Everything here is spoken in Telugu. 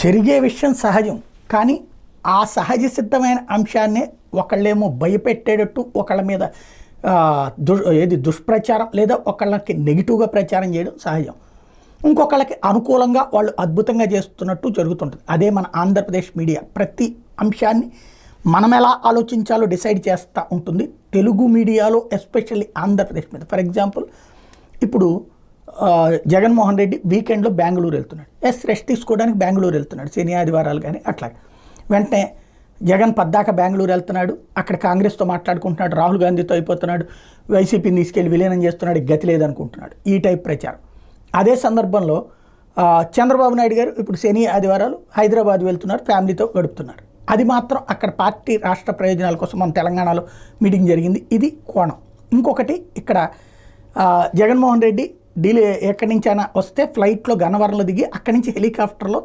జరిగే విషయం సహజం. కానీ ఆ సహజ సిద్ధమైన అంశాన్నే ఒకళ్ళేమో భయపెట్టేటట్టు ఒకళ్ళ మీద దుష్ప్రచారం లేదా ఒకళ్ళకి నెగిటివ్గా ప్రచారం చేయడం సహజం. ఇంకొకళ్ళకి అనుకూలంగా వాళ్ళు అద్భుతంగా చేస్తున్నట్టు జరుగుతుంటుంది. అదే మన ఆంధ్రప్రదేశ్ మీడియా ప్రతి అంశాన్ని మనం ఎలా ఆలోచించాలో డిసైడ్ చేస్తూ ఉంటుంది. తెలుగు మీడియాలో ఎస్పెషల్లీ ఆంధ్రప్రదేశ్ మీద. ఫర్ ఎగ్జాంపుల్ ఇప్పుడు జగన్మోహన్ రెడ్డి వీకెండ్లో బెంగళూరు వెళ్తున్నాడు. రెస్ట్ తీసుకోవడానికి బెంగళూరు వెళ్తున్నాడు, శని ఆదివారాలు కానీ అట్లా. వెంటనే జగన్ పద్దాక బెంగళూరు వెళ్తున్నాడు, అక్కడ కాంగ్రెస్తో మాట్లాడుకుంటున్నాడు, రాహుల్ గాంధీతో అయిపోతున్నాడు, వైసీపీని తీసుకెళ్ళి విలీనం చేస్తున్నాడు, గతి లేదనుకుంటున్నాడు. ఈ టైప్ ప్రచారం. అదే సందర్భంలో చంద్రబాబు నాయుడు గారు ఇప్పుడు శని ఆదివారాలు హైదరాబాద్ వెళ్తున్నారు, ఫ్యామిలీతో గడుపుతున్నారు. అది మాత్రం అక్కడ పార్టీ రాష్ట్ర ప్రయోజనాల కోసం మన తెలంగాణలో మీటింగ్ జరిగింది. ఇది కోణం. ఇంకొకటి ఇక్కడ జగన్మోహన్ రెడ్డి ఎక్కడి నుంచైనా వస్తే ఫ్లైట్లో గన్నవరంలో దిగి అక్కడి నుంచి హెలికాప్టర్లో